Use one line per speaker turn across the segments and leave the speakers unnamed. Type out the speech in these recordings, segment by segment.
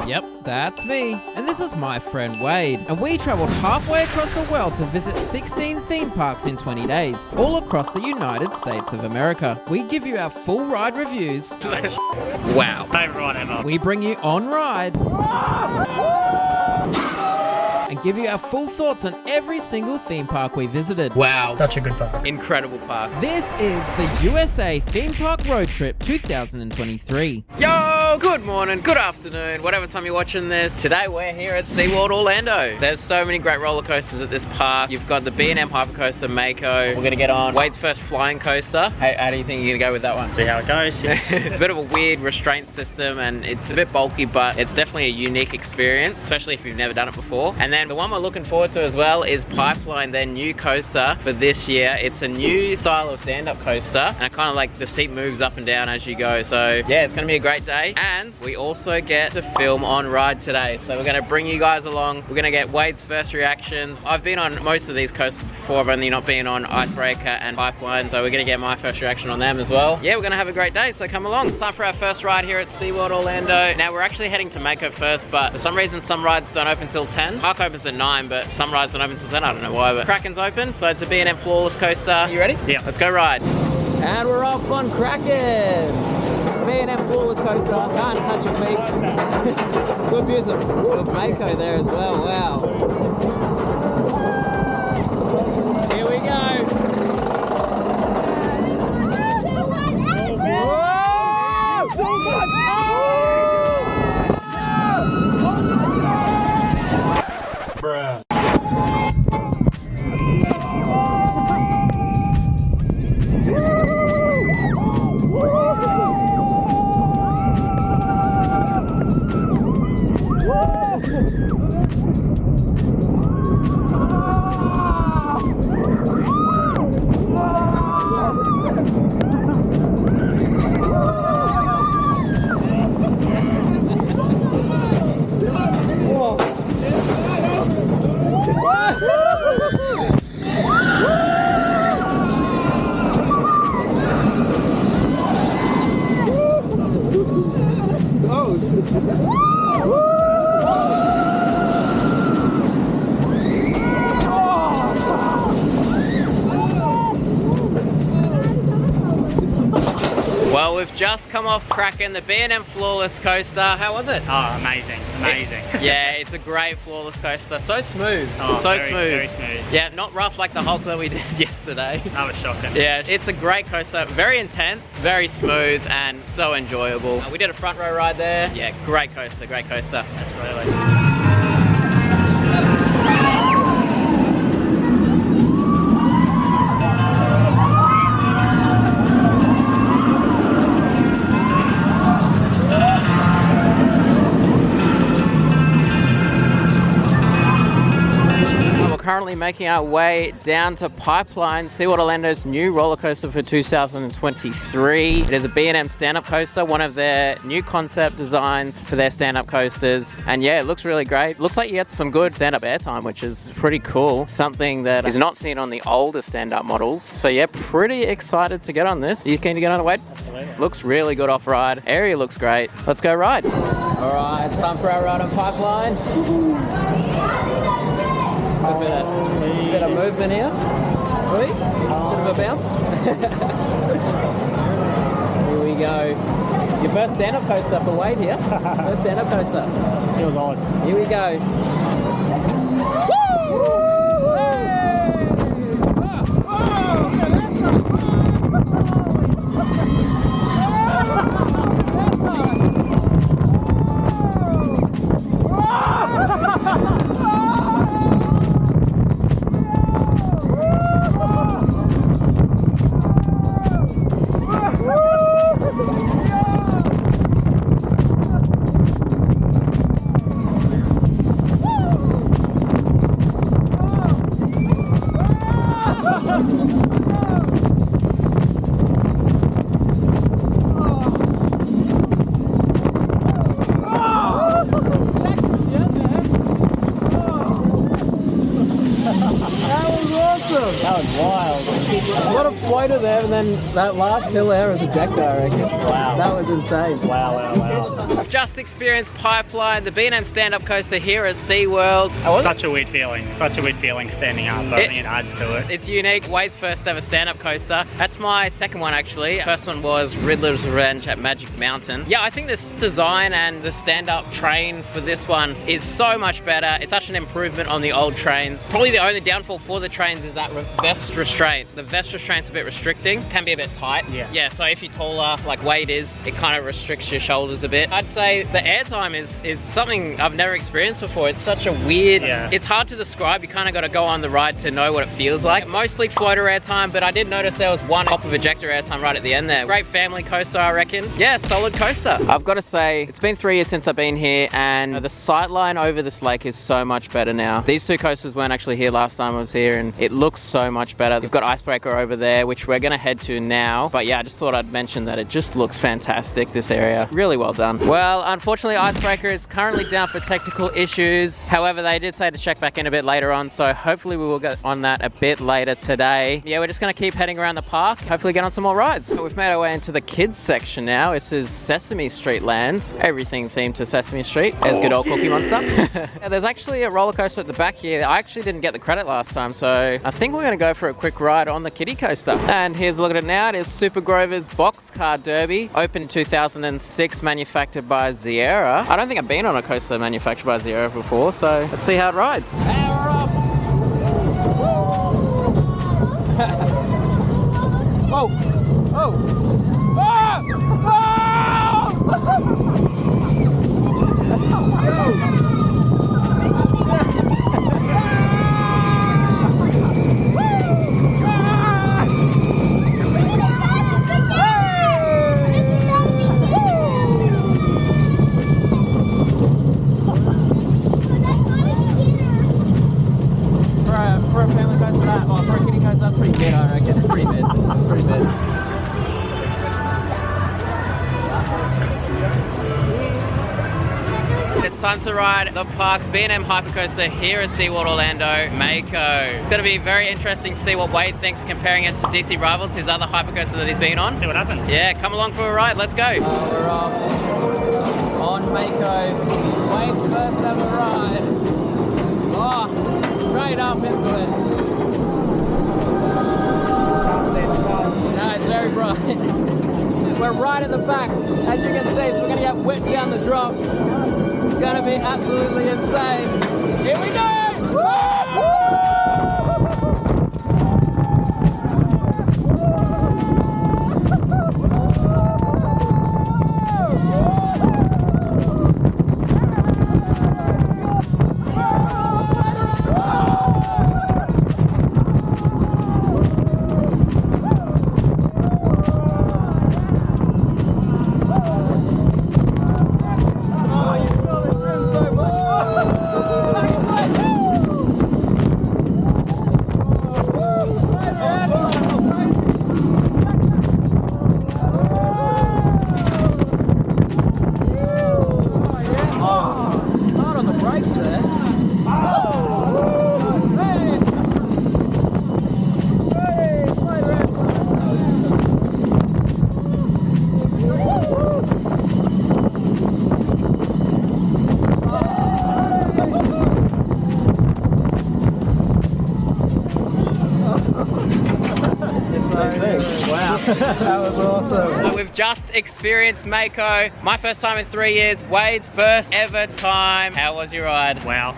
Yep, that's me. And this is my friend Wade. And we travelled halfway across the world to visit 16 theme parks in 20 days, all across the United States of America. We give you our full ride reviews. Wow.
Favourite ride ever.
We bring you on ride. And give you our full thoughts on every single theme park we visited.
Wow. Such a good park.
Incredible park. This is the USA Theme Park Road Trip 2023.
Yo, good morning, good afternoon, whatever time you're watching this. Today we're here at SeaWorld Orlando. There's so many great roller coasters at this park. You've got the B&M hypercoaster, Mako. We're gonna get on Wade's first flying coaster. How do you think you're gonna go with that one?
See how it goes.
It's a bit of a weird restraint system and it's a bit bulky, but it's definitely a unique experience, especially if you've never done it before. And then the one we're looking forward to as well is Pipeline, their new coaster for this year. It's a new style of stand-up coaster and it kind of like the seat moves up and down as you go. So yeah, it's gonna be a great day. And we also get to film on ride today. So we're gonna bring you guys along. We're gonna get Wade's first reactions. I've been on most of these coasters before. I've only not been on Icebreaker and Pipeline. So we're gonna get my first reaction on them as well. Yeah, we're gonna have a great day, so come along. It's time for our first ride here at SeaWorld Orlando. Now we're actually heading to Mako first, but for some reason some rides don't open till 10. Park opens at 9, but some rides don't open till 10. I don't know why, but Kraken's open, so it's a B&M Flawless coaster. You ready?
Yeah.
Let's go ride.
And we're off on Kraken. B&M Flawless coaster. Can't touch your feet. Good music. With Mako there as well. Wow. Here we go.
Well, we've just come off Kraken, the B&M Flawless coaster. How was it?
Oh, amazing, amazing.
Yeah, it's a great Flawless coaster. So smooth.
Oh,
so
very,
smooth.
very smooth.
Yeah, not rough like the Hulk that we did yesterday.
That was shocking.
Yeah, it's a great coaster. Very intense, very smooth, and so enjoyable. We did a front row ride there. Yeah, great coaster, great coaster.
Absolutely.
Currently making our way down to Pipeline, SeaWorld Orlando's new roller coaster for 2023. It is a B&M stand-up coaster, one of their new concept designs for their stand-up coasters. And yeah, it looks really great. Looks like you get some good stand-up airtime, which is pretty cool. Something that is not seen on the older stand-up models. So yeah, pretty excited to get on this. Are you keen to get on it, Wade?
Absolutely.
Looks really good off-ride. Area looks great. Let's go ride. All right, it's time for our ride on Pipeline. A bit of movement here. Really? Bit of a bounce. Here we go. Your first stand-up coaster for Wade here. First stand-up coaster.
Feels odd.
Here we go. Woo!
motor there, and then that last hill there was ejector, I reckon.
Wow.
That was insane.
Wow, wow, wow.
I've just experienced Pipeline, the B&M stand-up coaster here at SeaWorld.
Such a weird feeling. Such a weird feeling standing up. I think it adds to it.
It's unique. Wade's first ever stand-up coaster. That's my second one, actually. First one was Riddler's Revenge at Magic Mountain. Yeah, I think this design and the stand-up train for this one is so much better. It's such an improvement on the old trains. Probably the only downfall for the trains is that vest restraint. The vest restraint's a bit restricting. Can be a bit tight. Yeah, so if you're taller, like Wade is, it kind of restricts your shoulders a bit. I'd say the airtime is something I've never experienced before. It's such a weird, it's hard to describe. You kind of got to go on the ride to know what it feels like. Mostly floater airtime, but I did notice there was one pop of ejector airtime right at the end there. Great family coaster, I reckon. Yeah, solid coaster. I've got to say, it's been 3 years since I've been here, and the sightline over this lake is so much better now. These two coasters weren't actually here last time I was here, and it looks so much better. You've got Icebreaker over there, which we're going to head to now. But yeah, I just thought I'd mention that it just looks fantastic, this area. Really well done. Well, unfortunately, Icebreaker is currently down for technical issues. However, they did say to check back in a bit later on, so hopefully we will get on that a bit later today. Yeah, we're just going to keep heading around the park, hopefully get on some more rides. So we've made our way into the kids section now. This is Sesame Street Lands. Everything themed to Sesame Street. There's good old Cookie Monster. Yeah, there's actually a roller coaster at the back here. I actually didn't get the credit last time, so I think we're going to go for a quick ride on the kiddie coaster. And here's a look at it now. It is Super Grover's Boxcar Derby, opened in 2006, manufactured by Sierra. I don't think I've been on a coaster manufactured by Sierra before, so let's see how it rides. Power up! Whoa! Whoa! Ah! For a family coaster, for a kiddie coaster, that's pretty good, I reckon. It's pretty mid. It's pretty mid. It's time to ride the park's B&M Hypercoaster here at SeaWorld Orlando, Mako. It's going to be very interesting to see what Wade thinks comparing it to DC Rivals, his other hypercoaster that he's been on.
See what happens.
Yeah, come along for a ride. Let's go. We're off on Mako. Wade's first ever ride. Oh, straight up into it. No, it's very bright. We're right at the back. As you can see, so we're going to get whipped down the drop. It's going to be absolutely insane. Here we go! Woo! That was awesome. So we've just experienced Mako. My first time in 3 years. Wade's first ever time. How was your ride?
Wow.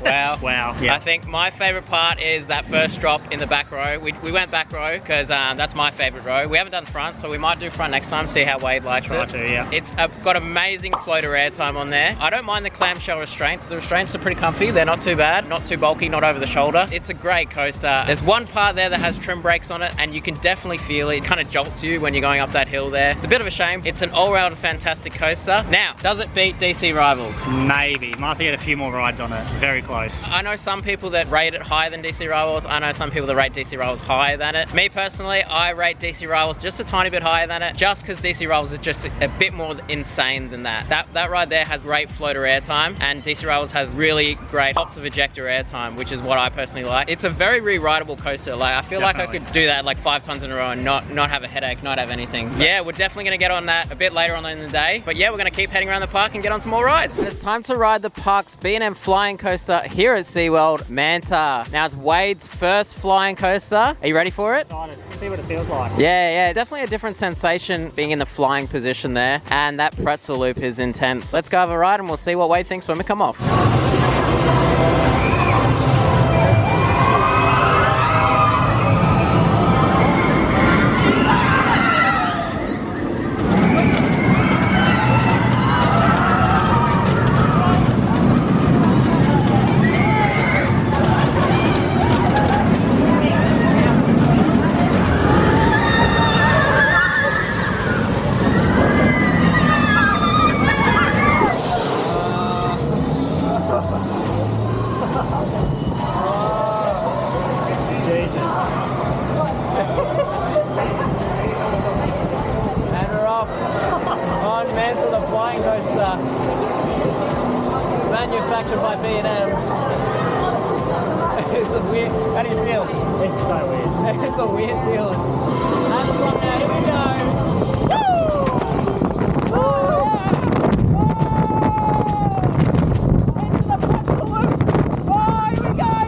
Wow.
Wow. Yeah.
I think my favorite part is that first drop in the back row. We went back row because that's my favorite row. We haven't done front, so we might do front next time, see how Wade likes
Try
it.
to, yeah.
It's got amazing floater airtime on there. I don't mind the clamshell restraints. The restraints are pretty comfy. They're not too bad, not too bulky, not over the shoulder. It's a great coaster. There's one part there that has trim brakes on it, and you can definitely feel it. It kind of jolts you when you're going up that hill there. It's a bit of a shame. It's an all-round fantastic coaster. Now, does it beat DC Rivals?
Maybe. Might have to get a few more rides on it. Very very close.
I know some people that rate it higher than DC Rivals. I know some people that rate DC Rivals higher than it. Me personally, I rate DC Rivals just a tiny bit higher than it, just because DC Rivals is just a bit more insane than that. That ride there has great floater airtime, and DC Rivals has really great pops of ejector airtime, which is what I personally like. It's a very re-rideable coaster. Like, I feel like I could do that like 5 times in a row and not have a headache, not have anything. So, yeah, we're definitely gonna get on that a bit later on in the day. But yeah, we're gonna keep heading around the park and get on some more rides. And it's time to ride the park's B&M flying coaster here at SeaWorld, Manta. Now it's Wade's first flying coaster. Are you ready for it?
Excited. See what it feels like.
Yeah, definitely a different sensation being in the flying position there. And that pretzel loop is intense. Let's go have a ride and we'll see what Wade thinks when we come off. And we're off on Manta, the flying coaster, manufactured by B&M. It's a weird, how do you feel?
It's so weird.
It's a weird feeling. And from now, here we go. Woo! Oh, yeah. Into the pretzel loop. Oh, here we go.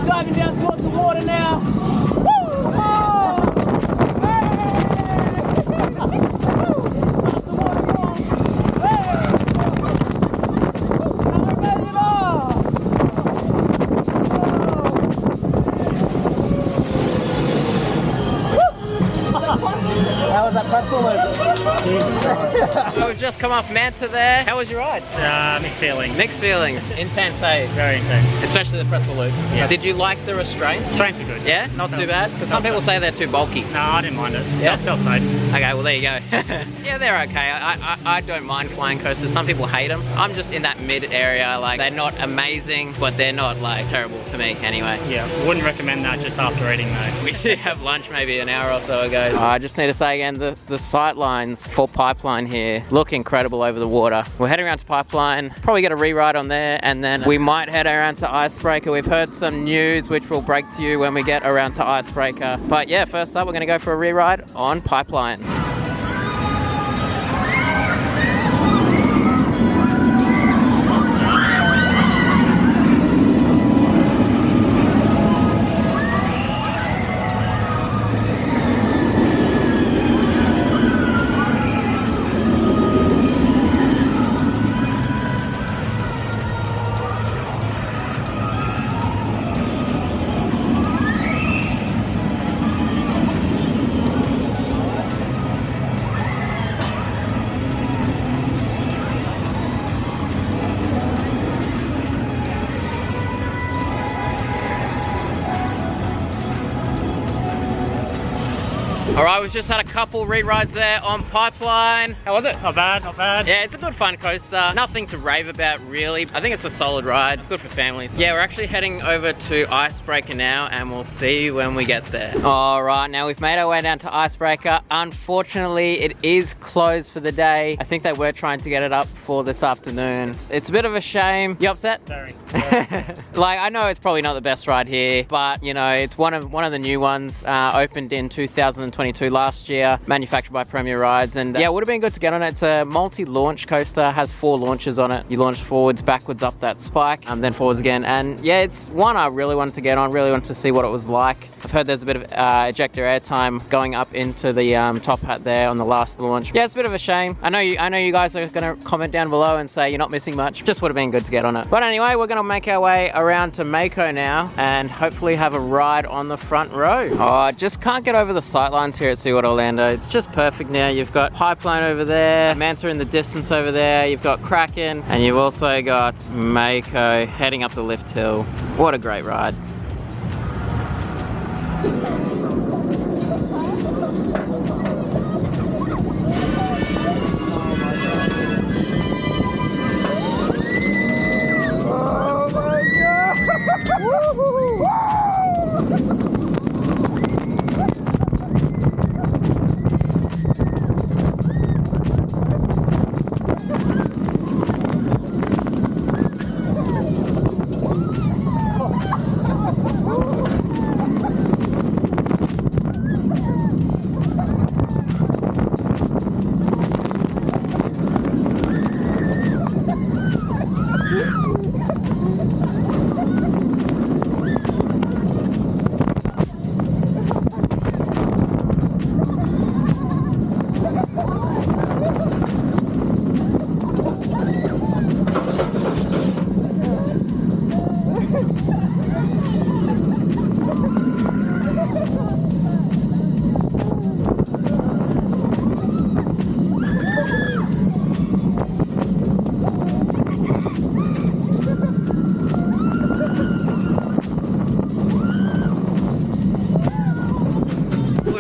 Diving down towards the water now. Woo! Oh! How was that pretzel loop? So we've just come off Manta there. How was your ride?
Mixed feelings.
Mixed feelings. Intense, eh?
Very intense.
Especially the pretzel loop.
Yeah.
Did you like the restraint?
Restraints are good.
Yeah? Not too bad? Because some people say they're too bulky.
No, I didn't mind it.
Yeah?
Felt safe.
Okay, well there you go. Yeah, they're okay. I don't mind flying coasters. Some people hate them. I'm just in that mid area. Like, they're not amazing, but they're not like terrible to me anyway.
Yeah, wouldn't recommend that just after eating though.
We did have lunch maybe an hour or so ago. I just need to say again, the sight lines for Pipeline here look incredible over the water. We're heading around to Pipeline, probably get a re-ride on there, and then we might head around to Icebreaker. We've heard some news which we'll break to you when we get around to Icebreaker. But yeah, first up we're gonna go for a re-ride on Pipeline. All right, we've just had a couple re-rides there on Pipeline. How was it?
Not bad, not bad.
Yeah, it's a good fun coaster. Nothing to rave about really. I think it's a solid ride. Good for families. Yeah, we're actually heading over to Icebreaker now and we'll see you when we get there. All right, now we've made our way down to Icebreaker. Unfortunately, it is closed for the day. I think they were trying to get it up for this afternoon. It's a bit of a shame. You upset?
Very.
Like, I know it's probably not the best ride here, but you know, it's one of the new ones. Opened in 2022 last year, manufactured by Premier Rides, and yeah, it would have been good to get on it. It's a multi-launch coaster, has 4 launches on it. You launch forwards, backwards up that spike, then forwards again, and yeah, it's one I really wanted to get on, really wanted to see what it was like. I've heard there's a bit of ejector airtime going up into the top hat there on the last launch. Yeah, it's a bit of a shame. I know you guys are going to comment down below and say you're not missing much. Just would have been good to get on it. But anyway, we're going gonna make our way around to Mako now and hopefully have a ride on the front row. Oh, I just can't get over the sightlines here at SeaWorld Orlando. It's just perfect now. You've got Pipeline over there, Manta in the distance over there, you've got Kraken, and you've also got Mako heading up the lift hill. What a great ride.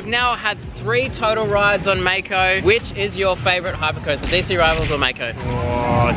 Now had 3 total rides on Mako. Which is your favorite hypercoaster, DC Rivals or Mako?
Oh,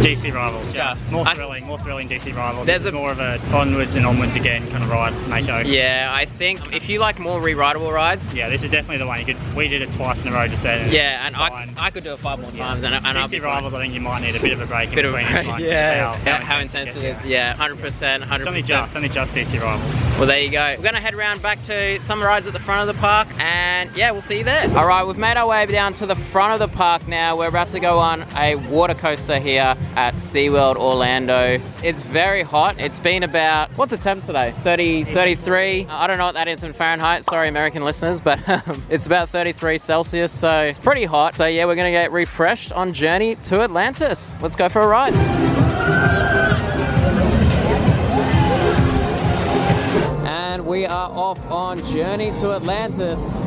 DC Rivals.
Just.
More thrilling DC Rivals.
There's
this is more of a onwards and onwards again kind of ride, Mako.
Yeah, I think if you like more re-rideable rides.
Yeah, this is definitely the one. We did it twice in a row just then.
Yeah, and I could do it 5 more times.
Yeah.
And I'll be
DC Rivals, I think you might need a bit of a break in between each one.
Yeah, how intense it is. Yeah, 100%, 100%.
It's only just DC Rivals.
Well, there you go. We're gonna head around back to some rides at the front of the park, and yeah, we'll see you there. All right, we've made our way down to the front of the park now. We're about to go on a water coaster here at SeaWorld Orlando. It's very hot. It's been about, what's the temp today? 30, 33. I don't know what that is in Fahrenheit. Sorry, American listeners, but it's about 33 Celsius, so it's pretty hot. So yeah, we're gonna get refreshed on Journey to Atlantis. Let's go for a ride. And we are off on Journey to Atlantis.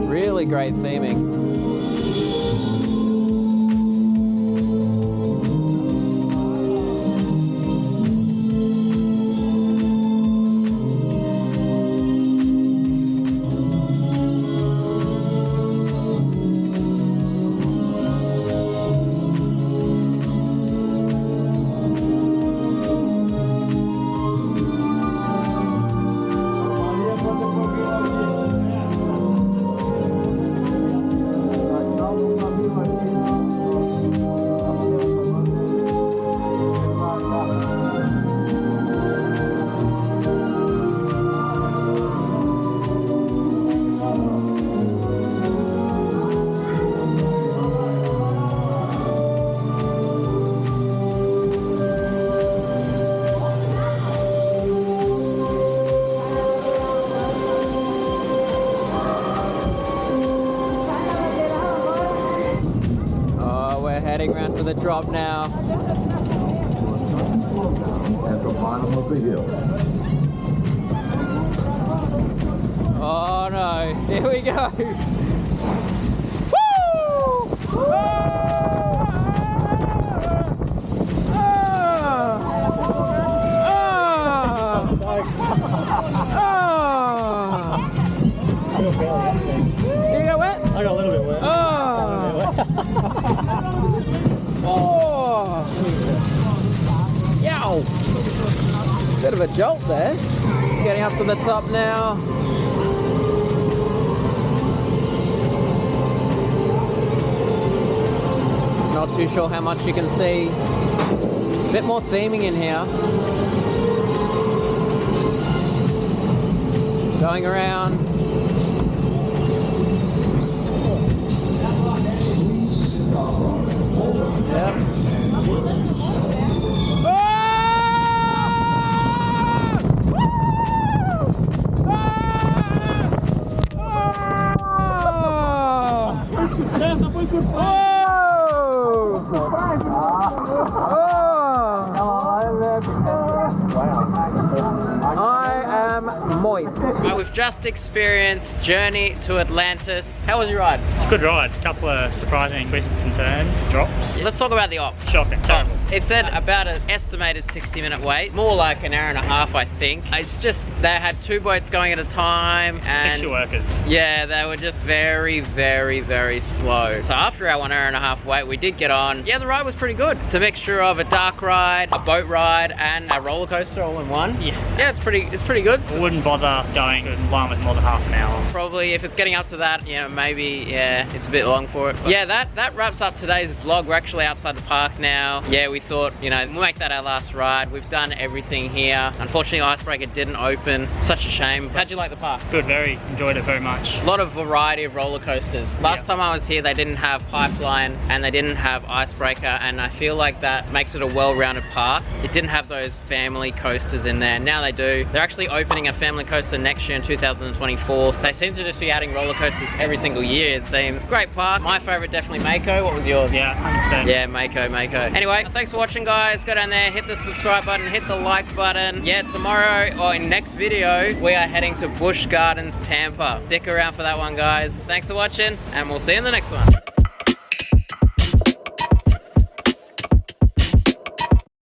Really great theming. Heading around to the drop now.
At the bottom of the hill.
Oh no, here we go. Woo! You got wet?
I got a little bit wet.
Oh! Yow! Bit of a jolt there. Getting up to the top now. Not too sure how much you can see. Bit more theming in here. Going around. Yep.
I am moist. We've just experienced Journey to Atlantis. How was your ride?
It's a good ride. A couple of surprising twists and turns, drops.
Let's talk about the ops.
Shocking, terrible.
It said about an estimated 60-minute wait. More like an hour and a half, I think. It's just, they had 2 boats going at a time and...
Picture workers.
Yeah, they were just very, very, very slow. So after our 1 hour and a half wait, we did get on. Yeah, the ride was pretty good. It's a mixture of a dark ride, a boat ride, and a roller coaster all in one. Yeah, it's pretty good.
I wouldn't bother going to one with more than half an hour.
Probably if it's getting up to that, you know, maybe, yeah, it's a bit long for it. But yeah, that wraps up today's vlog. We're actually outside the park now. Yeah, we thought, you know, we'll make that our last ride. We've done everything here. Unfortunately, Icebreaker didn't open. Such a shame. How'd you like the park?
Good, very. Enjoyed it very much.
A lot of variety of roller coasters. Last time I was here, they didn't have Pipeline and they didn't have Icebreaker, and I feel like that makes it a well-rounded park. It didn't have those family coasters in there. Now they do. They're actually opening a family coaster next year in 2024. So they seem to just be adding roller coasters every single year, it seems. Great park. My favorite, definitely Mako. What was yours?
Yeah, 100%.
Yeah, Mako. Anyway, thanks for watching, guys. Go down there, hit the subscribe button, hit the like button. Yeah, tomorrow or in next video, we are heading to Busch Gardens, Tampa. Stick around for that one, guys. Thanks for watching, and we'll see you in the next one.